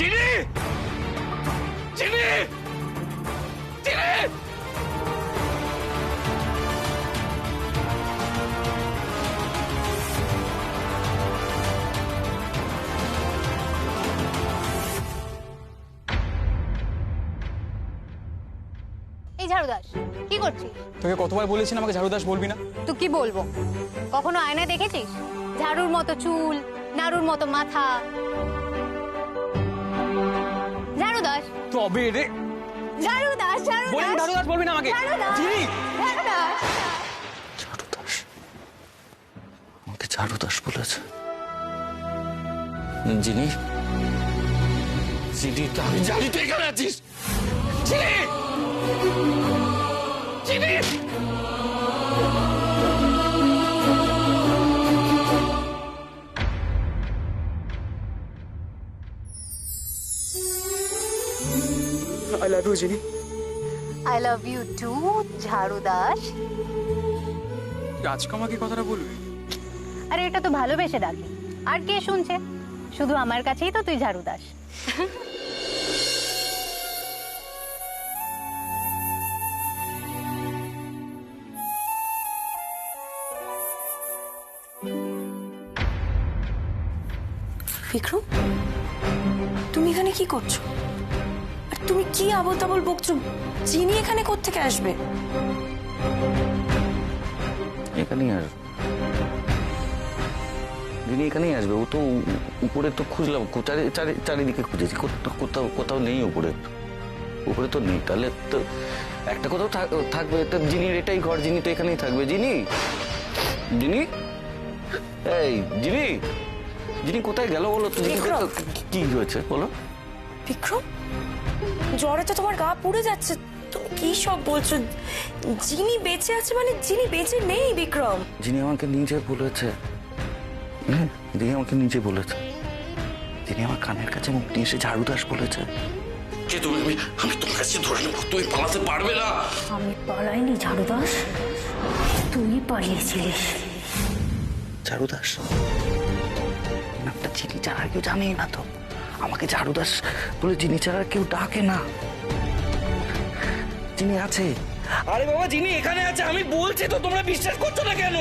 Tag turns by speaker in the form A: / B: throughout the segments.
A: চিনি চিনি চিনি
B: এই ঝাড়ুদাস কি করছিস?
C: তোকে কতবার বলেছি আমাকে ঝাড়ুদাস বলবি না?
B: তুই কি বলবো? কখনো আয়নায় দেখেছিস ঝাড়ুর মতো চুল, নাড়ুর মতো মাথা? ঝাড়ুদাস
C: তবে রে
B: ঝাড়ুদাস
C: বলি ঝাড়ুদাস বলবি না আমাকে? চিনি
B: ঝাড়ুদাস
A: ঝাড়ুদাস আমাকে ঝাড়ুদাস বলেছে। জিনি চিনি আমি জানি তুই এখানে আছিস। Chini Chini
C: I love you Chini.
B: I love you too ঝাড়ুদাস।
C: আজকে আমাকে কথাটা বলবি?
B: আরে এটা তো ভালোবেসে ডাকি, আর কে শুনছে? শুধু আমার কাছেই তো তুই ঝাড়ুদাস।
D: বিক্রম, তুমি এখানে কি করছো? আর তুমি কি আবল তাবল বকছো? চিনি এখানে কোত্থেকে আসবে?
A: এখানেই আসবে, যিনি এখানেই আসবে। ও তো উপরে তো খুঁজলাম, চারিদিকে খুঁজেছি, কোথাও কোথাও নেই উপরে। উপরে তো নেই, তাহলে তো একটা কোথাও থাকবে। তো জিনির এটাই ঘর, জিনি তো এখানেই থাকবে। জিনি জিনি এই জিনি জিনি কোথায় গেল বলো তো? কি হয়েছে বলো?
D: বিক্রম, জ্বরে তো তোমার গা পুড়ে যাচ্ছে, তুমি কি সব বলছো? জিনি বেঁচে আছে মানে জিনি বেঁচে নেই বিক্রম।
A: যিনি আমাকে নিজে বলেছে, যিনি আমাকে নিজে বলেছে, যিনি আমার কানের কাছে মুখ নিয়ে এসে ঝাড়ুদাস বলেছে। কে তুমি? আমি তোমার কাছে ধরে নেবো, তুমি পালাতে পারবে না।
D: আমি পালাইনি ঝাড়ুদাস, তুই পালিয়েছিলিস।
A: ঝাড়ুদাস নামটা চিনি ছাড়া কেউ জানেই না তো। আমাকে ঝাড়ুদাস বলে চিনি ছাড়া কেউ ডাকে না। চিনি আছে, আরে বাবা চিনি এখানে আছে, আমি বলছি তো, তোমরা বিশ্বাস করছো না কেন?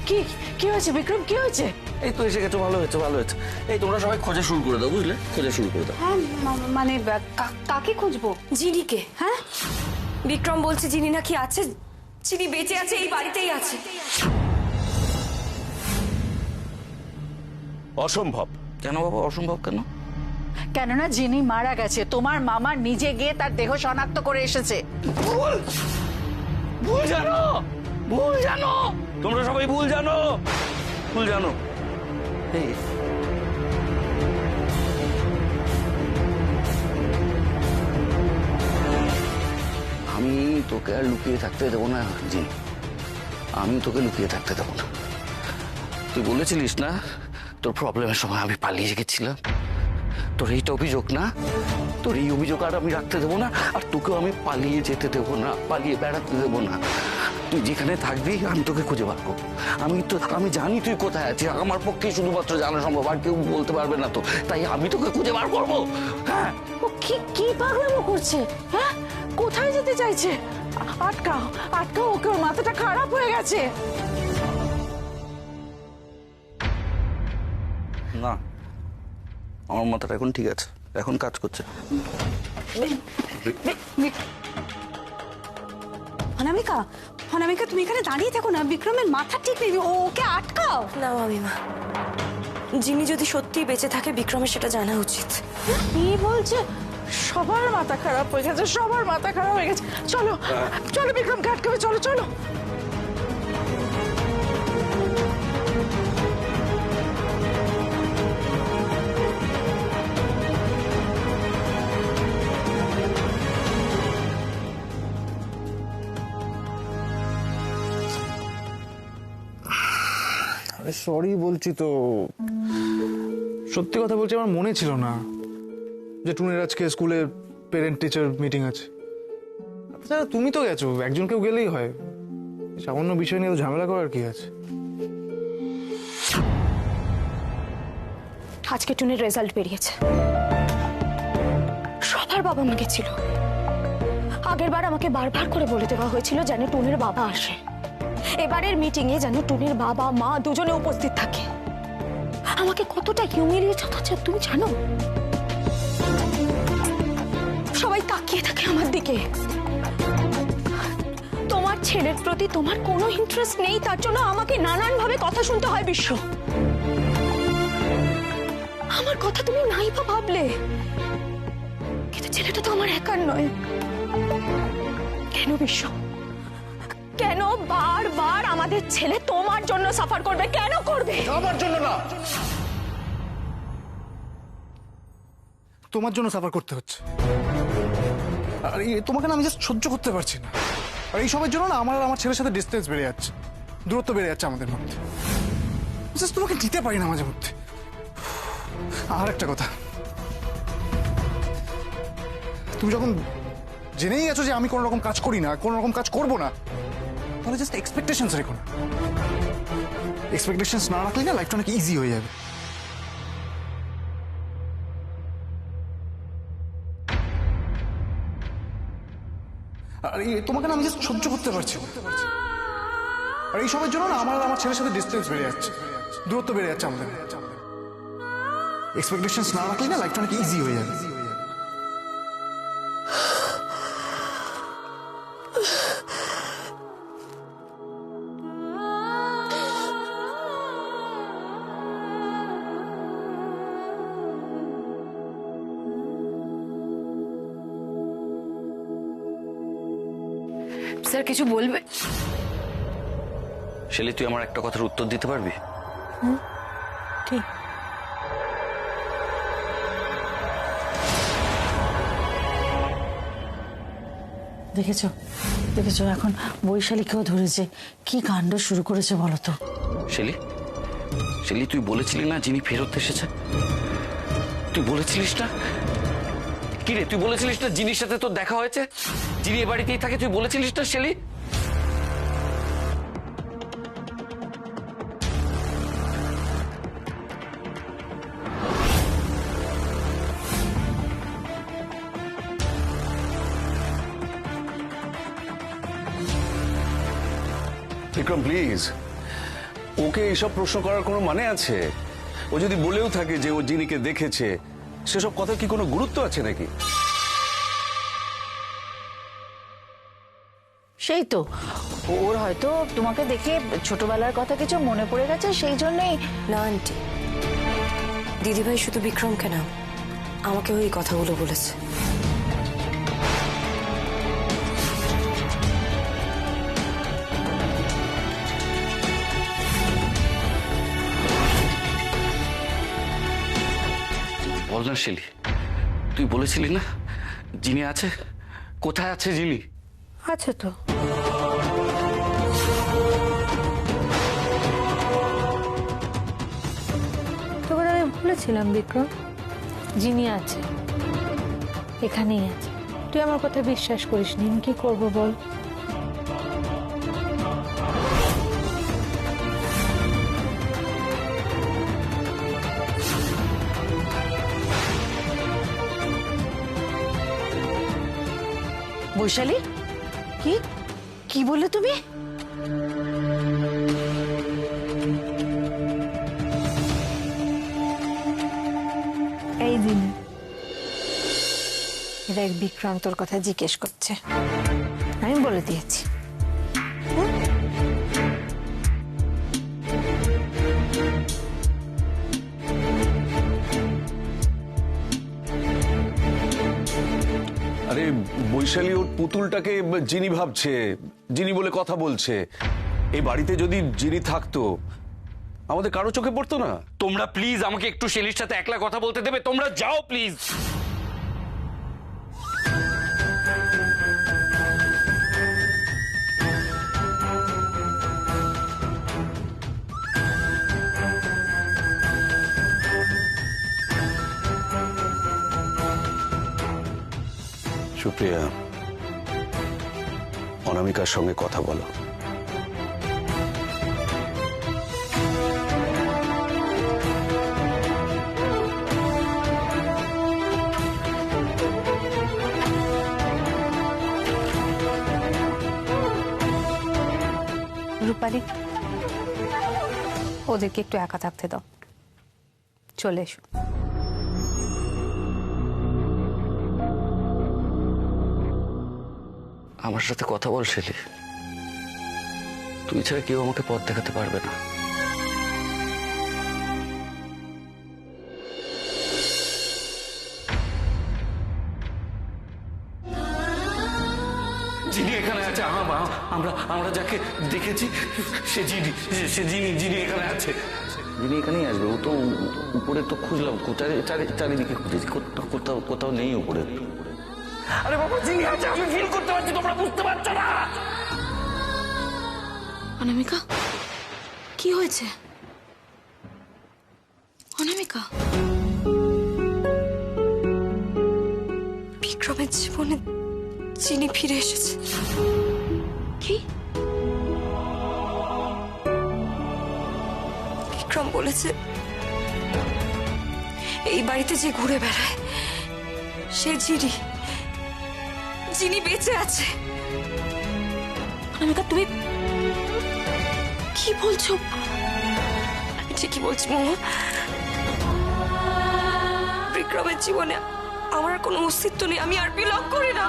D: কি কি হয়েছে বিক্রম, কি হয়েছে?
A: এই তো এসে গেছো, ভালো হয়েছে ভালো হয়েছে। এই তোমরা সবাই খোঁজা শুরু করে দাও, বুঝলে? খোঁজা শুরু করে দাও।
D: হ্যাঁ মানে কাকে খুঁজবো? জিনিকে। হ্যাঁ, বিক্রম বলছে জিনি নাকি আছে, জিনি বেঁচে আছে, এই বাড়িতেই আছে।
E: অসম্ভব।
A: কেন বাবা অসম্ভব কেন?
F: কেননা যিনি মারা গেছে, তোমার মামা নিজে গিয়ে তার দেহ শনাক্ত করে এসেছে।
A: ভুল ভুল জানো, ভুল জানো, তোমরা সবাই ভুল জানো, ভুল জানো। এই আমি তোকে আর লুকিয়ে থাকতে দেবো না জি, আমি তোকে লুকিয়ে থাকতে দেবো না। তুই বলেছিলিস না তোর প্রবলেমের সময় আমি পালিয়ে গেছিলাম, তোর এইটা অভিযোগ না? তোর এই অভিযোগ আর আমি রাখতে দেবো না, আর তোকেও আমি পালিয়ে যেতে দেবো না, পালিয়ে বেড়াতে দেবো না। তুই যেখানে থাকবি আমি তোকে খুঁজে বার করবো। আমি জানি তুই কোথায় আছিস, আমার পক্ষে শুধুমাত্র জানা সম্ভব, আর কেউ বলতে পারবে না তো, তাই আমি তোকে খুঁজে বার করবো। হ্যাঁ,
F: ও কি কি পাগলামো করছে? হ্যাঁ, কোথায় যেতে চাইছে? আটকাও আটকাও ওকে, ওর মাথাটা খারাপ হয়ে গেছে।
A: না আমার মাথাটা এখন ঠিক আছে, এখন কাজ করছে।
D: অনামিকা, অনামিকা তুমি এখানে দাঁড়িয়ে থাকো না, বিক্রমের মাথা ঠিক নেই, ওকে আটকাও না। মামিমা, জিনি যদি সত্যিই বেঁচে থাকে বিক্রমের সেটা জানা উচিত।
F: কি বলছে? সবার মাথা খারাপ হয়ে গেছে, সবার মাথা খারাপ হয়ে গেছে। চলো চলো বিক্রমকে আটকাবে, চলো চলো।
C: সরি বলছি তো, সত্যি কথা বলছি, আমার মনে ছিল না যে টুনের আজকে স্কুলে পেরেন্ট টিচার মিটিং আছে। তাছাড়া তুমি তো গেছো, একজন কেউ গেলেই হয়, সামান্য বিষয় নিয়ে তো ঝামেলা করার কি আছে?
D: আজকে টুনির রেজাল্ট বেরিয়েছে। সবার বাবা মা গেছিল। আগের বার আমাকে বারবার করে বলে দেওয়া হয়েছিল যেন টুনির বাবা আসে। এবারের মিটিং এ যেন টুনির বাবা মা দুজনে উপস্থিত থাকে। আমাকে কতটা হিউমিলিয়েট হচ্ছে তুমি জানো? সবাই তাকিয়ে থাকে আমার দিকে। তোমার ছেলের প্রতি তোমার কোনো ইন্টারেস্ট নেই, তার জন্য আমাকে নানান ভাবে কথা শুনতে হয় বিশ্ব। আমার কথা তুমি নাই বা ভাবলে, কিন্তু ছেলেটা তো আমার একার নয়। কেন বিশ্ব, কেন বারবার আমাদের ছেলে তোমার জন্য সাফার করবে? কেন করবে?
C: আমার জন্য না, তোমার জন্য সাফার করতে হচ্ছে। আর তোমাকে না আমি জাস্ট সহ্য করতে পারছি না। আর এই সবের জন্য না আমার আর আমার ছেলের সাথে ডিস্টেন্স বেড়ে যাচ্ছে, দূরত্ব বেড়ে যাচ্ছে আমাদের মধ্যে। জাস্ট তোমাকে দিতে পারি না মাঝে মধ্যে। আর একটা কথা, তুমি যখন জেনেই গেছো যে আমি কোনো রকম কাজ করি না, কোনো রকম কাজ করবো না, তাহলে জাস্ট এক্সপেকটেশনস রেখো না। এক্সপেকটেশনস না রাখলে না লাইফটা অনেক ইজি হয়ে যাবে। আর তোমাকে না আমি জাস্ট সহ্য করতে পারছি না। আর এই সবের জন্য না আমার আর আমার ছেলের সাথে ডিস্টেন্স বেড়ে যাচ্ছে, দূরত্ব বেড়ে যাচ্ছে আমাদের। এক্সপেকটেশনস না রাখলে না লাইফটা অনেক ইজি হয়ে যাবে।
F: স্যার কিছু বলবে?
A: শেলি, তুই আমার একটা কথার উত্তর দিতে পারবি?
F: ঠিক। দেখেছো দেখেছো এখন বৈশালীকেও ধরেছে। কি কাণ্ড শুরু করেছে বলো তো।
A: শেলি, শেলি, তুই বলেছিলি না যিনি ফেরত এসেছে? তুই বলেছিলিস না? কি রে, তুই বলেছিলিস না যিনির সাথে তোর দেখা হয়েছে, যিনি এ বাড়িতেই থাকে? তুই বলেছিলিস না শেলি?
E: বিক্রম প্লিজ, ওকে এইসব প্রশ্ন করার কোনো মানে আছে? ও যদি বলেও থাকে যে ও জিনিকে দেখেছে, সেসব কথার কি কোনো গুরুত্ব আছে নাকি?
F: সেই তো, ওর হয়তো তোমাকে দেখে ছোটবেলার কথা কিছু মনে পড়ে গেছে, সেই জন্যই।
D: না আন্টি, দিদিভাই শুধু বিক্রমকে না, আমাকেও এই কথাগুলো বলেছে।
A: বল না শেলি, তুই বলেছিলি না যিনি আছে? কোথায় আছে যিনি?
B: আছে তো। তোকে আমি বলেছিলাম বিক্রম, যিনি আছে এখানেই আছে। তুই আমার কথা বিশ্বাস করিস নি, আমি কি করবো বল?
F: বৈশালী, কি কি বললে তুমি?
B: এই দিন দেখ, বিক্রম তোর কথা জিজ্ঞেস করছে, আমি বলে দিয়েছি।
E: আরে বৈশালী ওর পুতুলটাকে জিনি ভাবছে, জিনি বলে কথা বলছে। এই বাড়িতে যদি জিনি থাকতো, আমাদের কারো চোখে পড়তো না।
A: তোমরা প্লিজ আমাকে একটু শেলির সাথে একলা কথা বলতে দেবে? তোমরা যাও প্লিজ।
E: সুপ্রিয়া, অনামিকার সঙ্গে কথা বলো।
B: দীপালি, ওদেরকে একটু একা থাকতে দাও, চলে এসো।
A: আমার সাথে কথা বল শেলি, তুই ছাড়া কেউ আমাকে পথ দেখাতে পারবে না। যিনি এখানে আছে, আমরা আমরা যাকে দেখেছি সে যিনি এখানে আছে। যিনি এখানেই আসবে, ও তো উপরে তো খুঁজলাম, চারিদিকে খুঁজেছি, কোথাও কোথাও নেই উপরে। আরে বাবা, যিনি আছে আমি ফিল করতে পারছি, তোমরা বুঝতে পারছো না।
D: অনামিকা, কি হয়েছে? অনামিকা, বিক্রমের জীবনে চিনি ফিরে এসেছে। কি? বিক্রম বলেছে এই বাড়িতে যে ঘুরে বেড়ায় সে যিনি বেঁচে আছে। অনামিকা, তুমি কি বলছো? আমি ঠিকই বলছি মহুয়া, বিক্রমের জীবনে আমার আর কোনো অস্তিত্ব নেই, আমি আর বিলং করি না।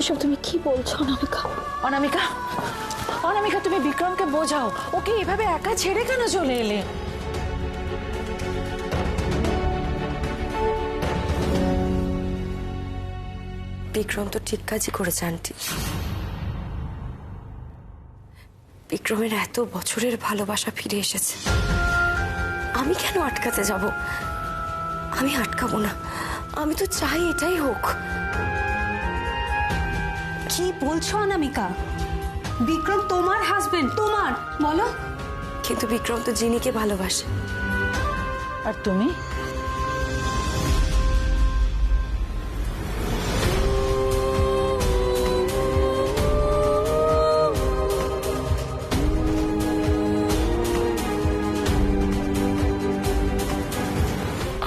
D: এসব তুমি কি বলছো অনামিকা?
F: অনামিকা, অনামিকা, তুমি বিক্রমকে বোঝাও, ওকে এভাবে একা ছেড়ে কেন চলে এলে?
D: বিক্রম তো ঠিক কাজই করেছে আন্টি। বিক্রমের এত বছরের ভালোবাসা ফিরে এসেছে, আমি কেন আটকাতে যাব? আমি আটকাবো না, আমি তো চাই এটাই হোক।
G: কি বলছো অনামিকা? বিক্রম তোমার হাজবেন্ড, তোমার, বলো।
D: কিন্তু বিক্রম তো জিনিকে ভালোবাসে।
F: আর তুমি?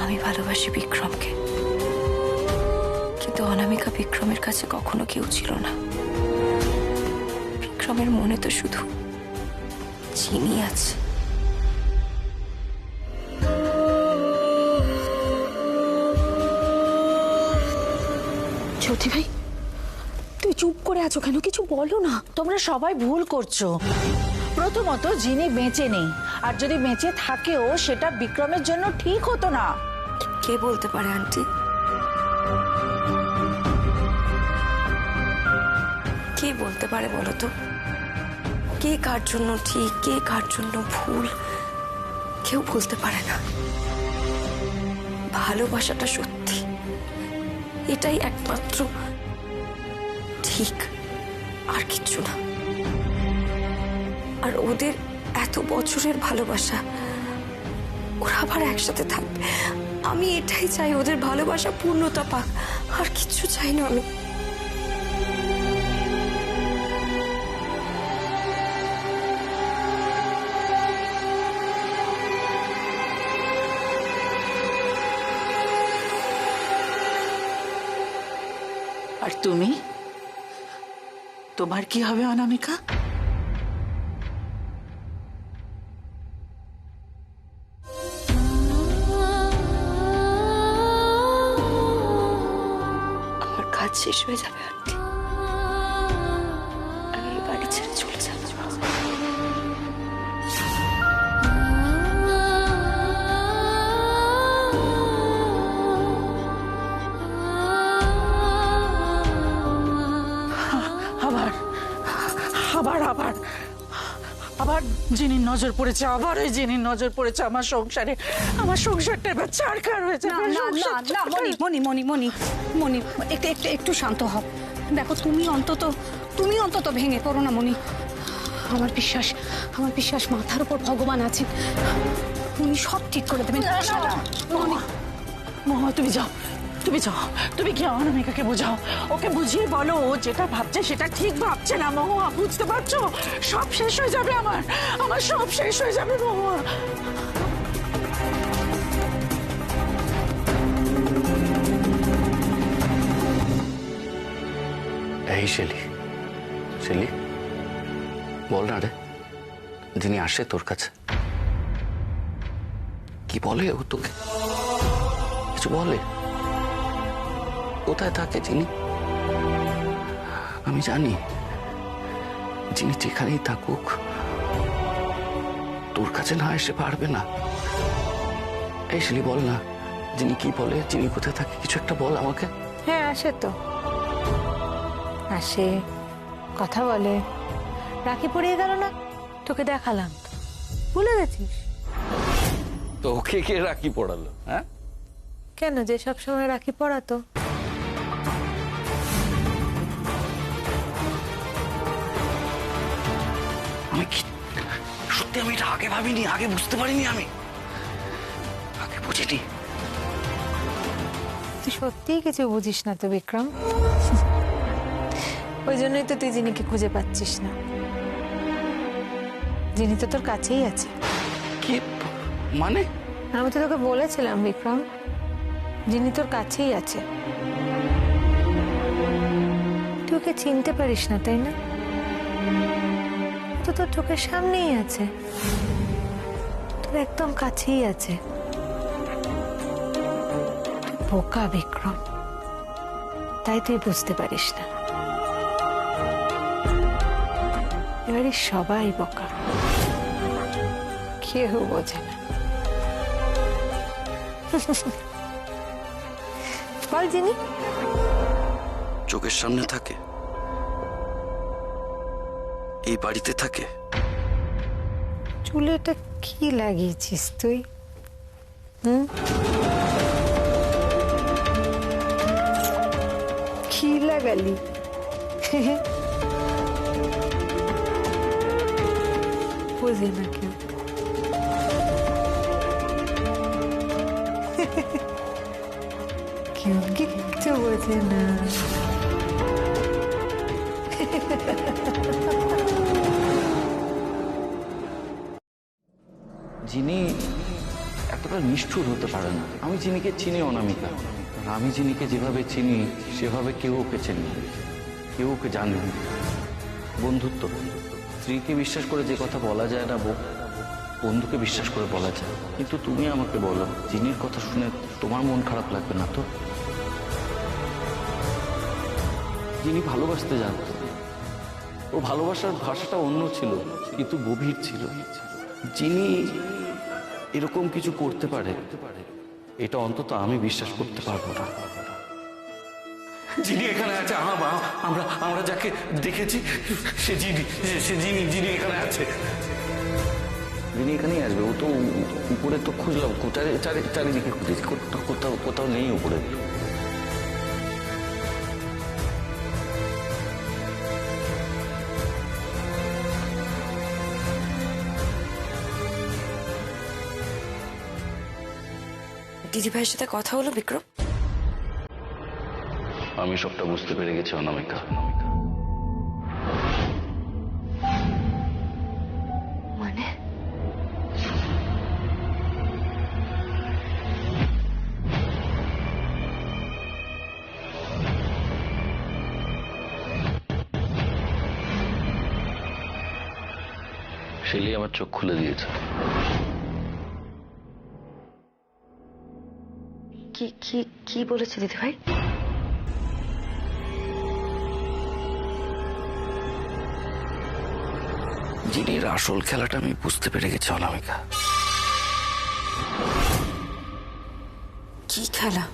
D: আমি ভালোবাসি বিক্রমকে, কিন্তু অনামিকা বিক্রমের কাছে কখনো কেউ ছিল না। বিক্রমের মনে তো শুধু চিনি আছে।
F: জ্যোতি ভাই, তুই চুপ করে আছো কেন? কিছু বলো না। তোমরা সবাই ভুল করছো। প্রথমত, জিনি বেঁচে নেই, আর যদি বেঁচে থাকেও সেটা বিক্রমের জন্য ঠিক হতো না।
D: কে বলতে পারে আন্টি? কে বলতে পারে বলো তো? কে কার জন্য ঠিক, কে কার জন্য ভুল, কেউ বলতে পারে না। ভালোবাসাটা সত্যি, এটাই একমাত্র ঠিক, আর কিচ্ছু না। আর ওদের এত বছরের ভালোবাসা, ওরা আবার একসাথে থাকবে, আমি এটাই চাই। ওদের ভালোবাসা পূর্ণতা পাক, আর কিচ্ছু চাই না আমি।
F: আর তুমি, তোমার কি হবে অনামিকা?
D: আমার কাজ শেষ হয়ে যাবে আন্টি, আমি এই বাড়ি ছেড়ে চলে যাব।
F: আবার আবার আবার আবার জিনির নজর পড়েছে, আবার ওই জিনির নজর পড়েছে আমার সংসারে। আমার সংসারটা এবার ছাড়খাড় হয়ে যাবে।
G: না না না না, মনি মনি মনি মনি মনি, একটু একটু একটু শান্ত হও। দেখো, তুমি অন্তত ভেঙে পড়ো না মনি। আমার বিশ্বাস মাথার উপর ভগবান আছেন, উনি সব ঠিক করে দেবেন। মনি,
F: মহুয়া, তুমি যাও, তুমি গিয়ে অনামিকাকে বোঝাও, ওকে বুঝিয়ে বলো ও যেটা ভাবছে সেটা ঠিক ভাবছে না। মহুয়া, বুঝতে পারছো? সব শেষ হয়ে যাবে, আমার সব শেষ হয়ে যাবে মহুয়া।
A: এই শেলি, শেলি বল না রে, যিনি আসে তোর কাছে কি বলে ও তোকে? কিছু বলে? কোথায় থাকে যিনি? আমি জানি যিনি যেখানেই থাকুক তোর কাছে না এসে পারবে না। এই শেলি বল না, যিনি কি বলে, যিনি কোথায় থাকে, কিছু একটা বল আমাকে।
B: হ্যাঁ আসে তো, আসে, কথা বলে। রাখি পরিয়ে গেল না, তোকে দেখালাম তো, ভুলে গেছিস?
A: তো ওকে কে রাখি পড়ালো? হ্যাঁ,
B: কেন, যে সব সময় রাখি পরাতো?
A: আমি কি সত্যি, আমি এটা আগে ভাবিনি, আগে বুঝতে পারিনি, আমি আগে বুঝিনি।
B: তুই সত্যিই কিছু বুঝিস না তো বিক্রম, ওই জন্যই তো তুই জিনিকে খুঁজে পাচ্ছিস না। জিনি তো তোর কাছেই আছে।
A: কি মানে?
B: আমি তো তোকে বলেছিলাম বিক্রম, জিনি তোর কাছেই আছে। তুই ওকে চিনতে পারিস না, তাই না? তো তোর চোখের সামনেই আছে, তোর একদম কাছেই আছে। তুই বোকা বিক্রম, তাই তুই বুঝতে পারিস না। এবারে সবাই বোকা, কেউ বোঝে না। বল জিনি।
A: চোখের সামনে থাকে, এই বাড়িতে থাকে।
B: চুলেটা কি লাগিয়েছিস তুই? কি লাগালি? বুঝি না কেউ। কেউ কিচ্ছু বোঝে না।
A: যিনি এতটা নিষ্ঠুর হতে পারে না। আমি যিনিকে চিনি অনামিকা, আর আমি যিনিকে যেভাবে চিনি সেভাবে কেউ ওকে চেনে, কেউ ওকে জানে। বন্ধুত্ব, স্ত্রীকে বিশ্বাস করে যে কথা বলা যায় না বন্ধুকে বিশ্বাস করে বলা যায়। কিন্তু তুমি আমাকে বলো, যিনির কথা শুনে তোমার মন খারাপ লাগবে না তো? যিনি ভালোবাসতে জানতো, ও ভালোবাসার ভাষাটা অন্য ছিল, কিন্তু গভীর ছিল। যিনি এরকম কিছু করতে পারে, এটা অন্তত আমি বিশ্বাস করতে পারবো না। যিনি এখানে আছে, আমরা যাকে দেখেছি সে যিনি এখানে আছে। যিনি এখানেই আসবে। ও তো উপরে তো খুঁজলাম, চারিদিকে খুঁজেছি, কোথাও নেই উপরে।
D: দিদি ভাইয়ের সাথে কথা হলো বিক্রম?
A: আমি সবটা বুঝতে পেরে গেছি অনামিকা।
D: মানে
A: শেলি আমার চোখ খুলে দিয়েছে।
D: কি কি কি বলেছে দিদি ভাই?
A: যিনির আসল খেলাটা আমি বুঝতে পেরে গেছি অনামিকা।
D: কি খেলা?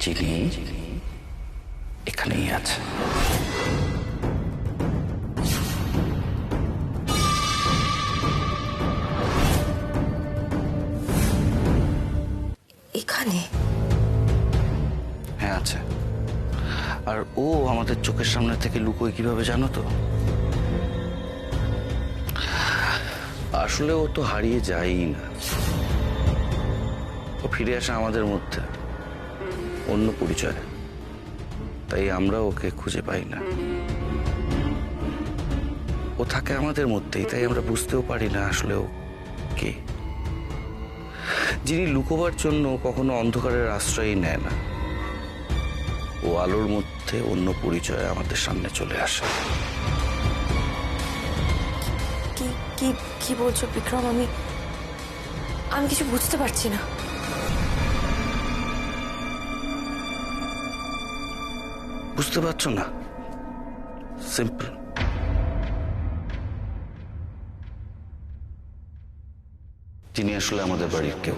A: যিনি এখানেই আছে।
D: এখানে?
A: হ্যাঁ আছে। আর ও আমাদের চোখের সামনে থেকে লুকোয় কিভাবে জানো তো? আসলে ও তো হারিয়ে যায়ই না, ও ফিরে আসে আমাদের মধ্যে অন্য পরিচয়। তাই আমরা ওকে খুঁজে পাই না। ও থাকে আমাদের মধ্যেই, তাই আমরা বুঝতেও পারি না আসলে ও কে। যিনি লুকোবার জন্য কখনো অন্ধকারের আশ্রয়ই নেয় না, ও আলোর মধ্যে অন্য পরিচয়ে আমাদের সামনে চলে আসে।
D: কি কি কি বলছো বিক্রম? আমি কিছু বুঝতে পারছি না।
A: বুঝতে পারছো না? সিম্পল। যিনি আসলে আমাদের বাড়ির কেউ।